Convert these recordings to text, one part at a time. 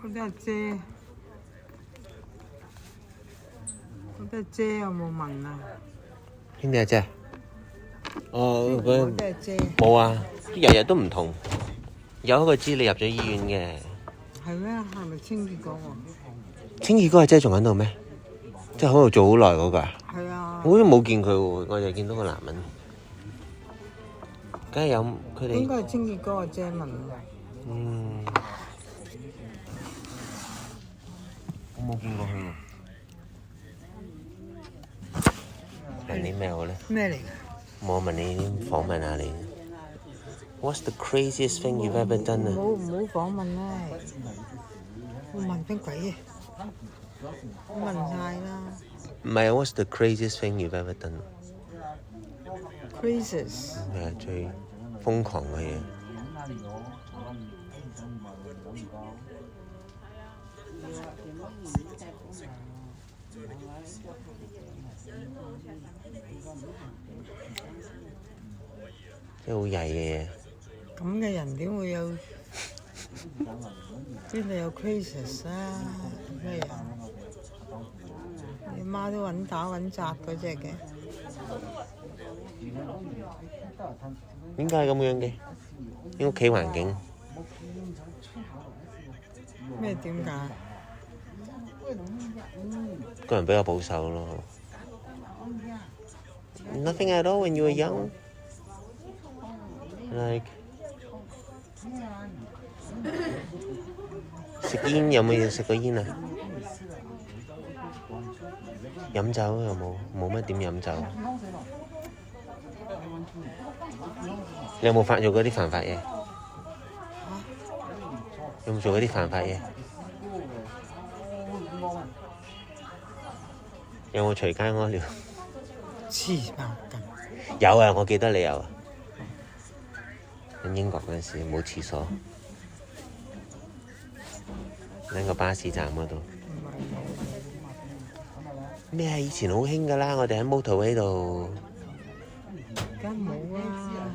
嗰啲姐，嗰啲姐有冇問啊？邊啲姐？哦，嗰啲姐冇啊，日日都唔同。有一個知你入咗醫院嘅。係咩？係咪清潔嗰個？清潔嗰個姐仲喺度咩？即係喺度做好耐嗰個啊？係啊。我都冇見佢喎，我就見到個男人。梗係有佢哋。應該係清潔嗰個姐問。嗯。我冇見過佢喎。問啲咩好咧？咩嚟㗎？我問你訪問下你。What's the craziest thing you've ever done 啊？唔好訪問啦！我問邊鬼嘢？我問晒啦。唔係 ，What's the craziest thing you've ever done？ Craziest 係最瘋狂嘅嘢。即係好曳嘅嘢。咁嘅人點會有？邊度有 craziest 啊？咩人？你媽都穩打穩紮嗰隻嘅。點解係咁樣嘅？啲屋企環境。咩點解？個人比較保守咯。Nothing at all when you were young. Like 食煙有冇食過煙啊？飲酒有冇乜點飲酒？你有冇做嗰啲犯法嘢？有冇做嗰啲犯法嘢？有冇隨街屙尿？黐孖筋！有啊，我記得你有啊。喺英國嗰陣時冇廁所，喺個巴士站嗰度。咩啊？以前好興㗎啦，我哋喺 motorway 度。梗冇啦，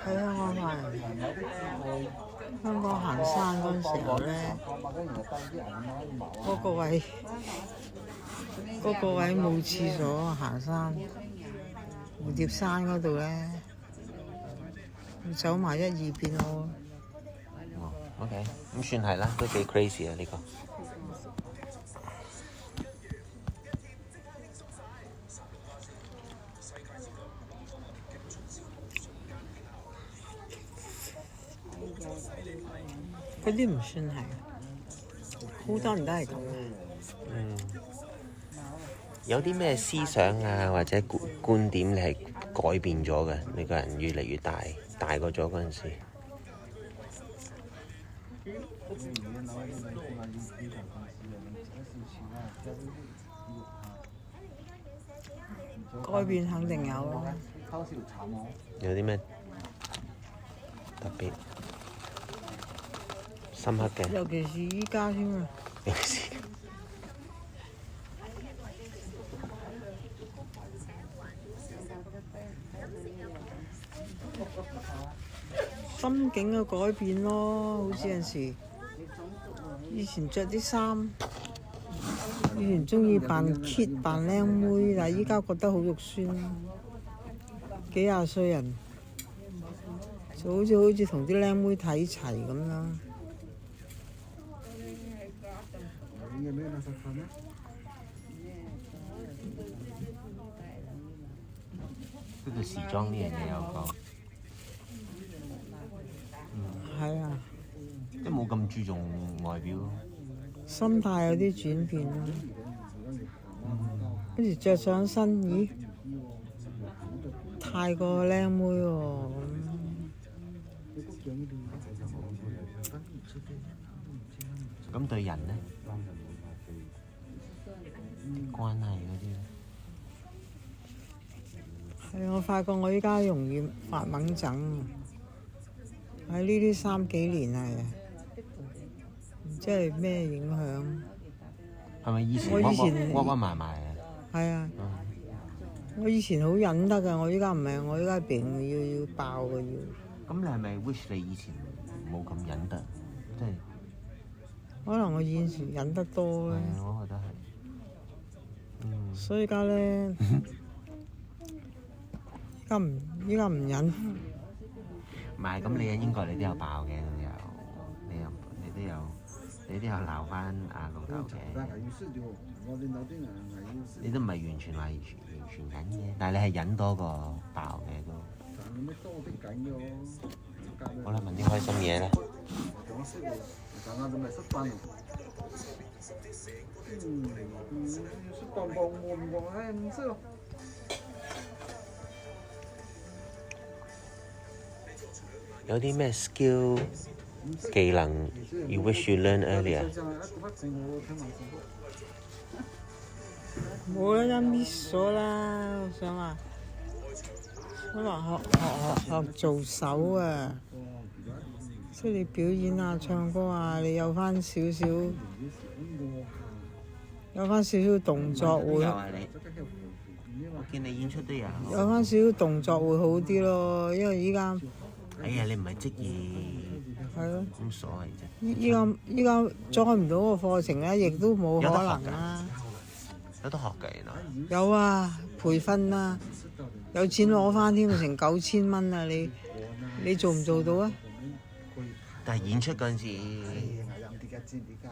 喺香港行山嗰陣時候咧，嗰個位冇廁所行山，蝴蝶山嗰度咧，走埋一二邊咯。哦，OK，咁算係啦，都幾 crazy 啊呢個。嗰啲唔算係，好多人都係咁嘅。嗯。有啲咩思想啊，或者觀點你係改變咗嘅？你個人越嚟越大個咗嗰陣時。改變肯定有咯。有啲咩特別深刻嘅？尤其是依家添啊！尤其是心境嘅改變咯，好似有陣時，以前着啲衫，以前中意扮 kid 扮靚妹，但係依家覺得好肉酸。幾廿歲人，就好似同啲靚妹睇齊咁樣。呢個時裝呢樣嘢有個。係啊，即係冇咁注重外表，心態有啲轉變啦。跟住着上身，咦，太過靚妹喎咁對人呢？關係嗰啲咧？係我發覺我依家容易發猛疹。喺呢啲3幾年係，唔知係咩影響。係咪以前我以前屈屈埋埋啊？係啊，我以前好忍得㗎，我依家唔係，我依家病要爆嘅要。咁你係咪 wish 你以前冇咁忍得？即係可能我以前忍得多咧，我覺得係。所以而家咧，依家唔忍。唔係，咁你喺英國你都有爆嘅，你都有鬧翻阿老豆嘅。你都唔係完全話完全忍嘅，但係你係忍多過爆嘅都。好啦，問啲開心嘢啦。有啲咩 skill 技能 you wish you learn earlier？冇啦，一 miss 咗啦！我想話學做手啊，即係你表演啊、唱歌啊，你有翻少少動作會。有啊你，我見你演出都有。有翻少少動作會好啲咯，因為依家。哎呀，你唔係職業。係咯。咁所謂啫。依家 join 唔到個課程咧，亦都冇可能啦。有得學㗎，原來。有啊，培訓啊，有錢攞翻添，成9000蚊啊！你做唔做到啊？但係演出嗰陣時，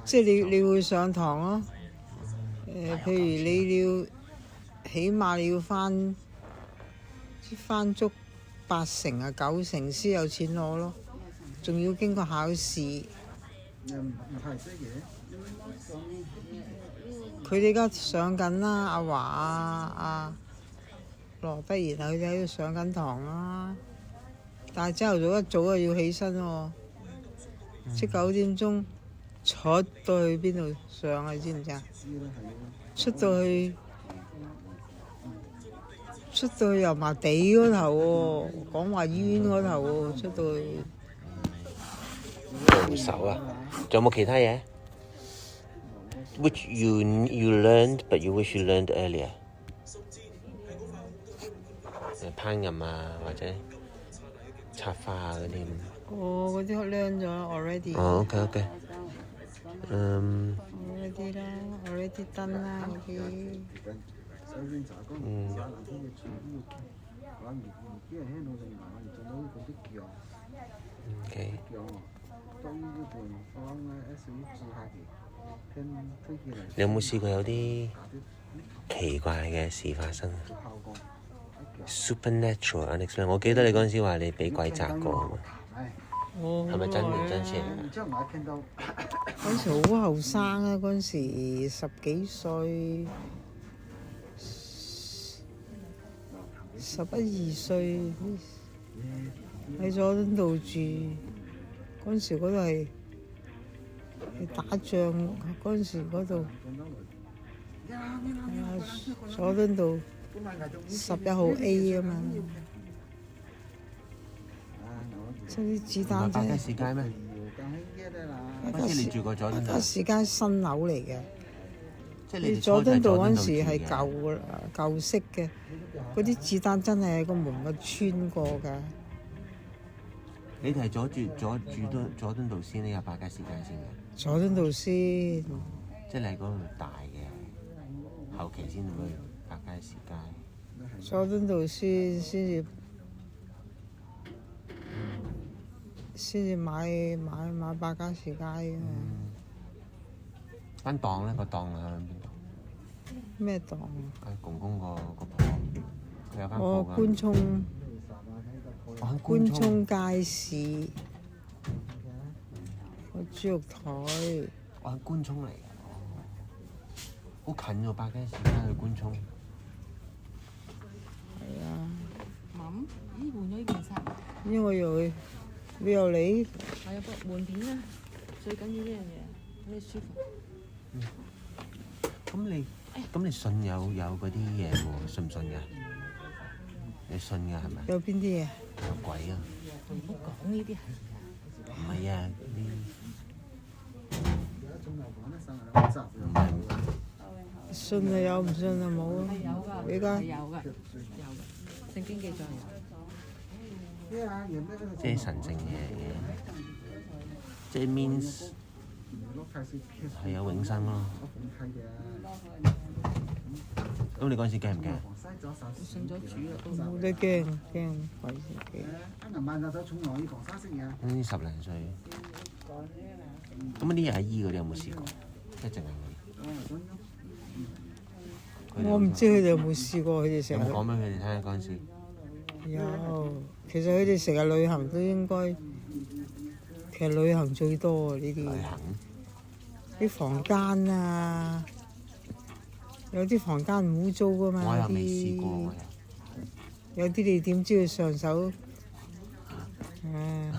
即係你會上堂咯。譬如你要起碼你要翻足8成啊9成先有錢攞咯，仲要經過考試。佢哋而家上緊啦，阿華阿羅德賢佢哋喺度上緊堂啦。但係朝頭早一早就要起身喎，即9點鐘出到去邊度上啊？你知唔知啊？出到去油麻地嗰頭喎，廣華醫院嗰頭喎，出到去。做手啊？仲有冇其他嘢 ？Which you learned but you wish you learned earlier？ 烹飪啊，或者插花啊嗰啲。嗰啲 learn 咗 already。OK。already 啦 ，already done 啦嗰啲。OK。你有冇試過有啲奇怪嘅事發生 ？Supernatural unexplained， 我記得你嗰陣時話你俾鬼砸過啊嘛。係咪真事嚟㗎？嗰陣時好後生啊！嗰陣時10幾歲，11、12歲喺佐敦道住。嗰陣時嗰度係打仗，嗰陣時嗰度佐敦道11號 A 啊嘛。即係啲子彈百佳士街咩？嗰時你住過佐敦道？百佳士街新樓嚟嘅。即係你佐敦道嗰陣時係舊式嘅，嗰啲子彈真係喺個門度穿過㗎。你哋係住佐敦道先，你入百佳士街先嘅？佐敦道先。即係你喺嗰度大嘅，後期先去百佳士街。佐敦道先至買百佳士街啊！間檔咧，個檔喺邊度？咩檔？公公個鋪，佢有間鋪㗎。官涌街市個豬肉台。我喺官涌嚟㗎，好近喎，百佳士街去官涌。係啊。咦，換咗呢件衫？因為我以為你又嚟。係啊，換片啦，最緊要呢樣嘢，你舒服。咁你信有嗰啲嘢喎？信唔信㗎？你信㗎係咪？有邊啲嘢？有鬼啊！唔好講呢啲係。唔係啊，信就有，唔信就冇啊！有㗎，依家有㗎，聖經記載有。即係神聖嘢嚟嘅，即係 means 係有永生咯。咁你嗰陣時驚唔驚？信咗主啦，冇得驚，驚鬼事驚。嗰啲10零歲。咁啲阿姨嗰啲有冇試過？即係淨係佢。我唔知佢哋有冇試過，佢哋成日有冇講俾佢哋聽嗰陣時？有。其實佢哋成日旅行都應該，其實旅行最多啊呢啲。旅行啲房間啊，有啲房間唔污糟噶嘛。我又未試過，我又。有啲你點知佢上手？唉。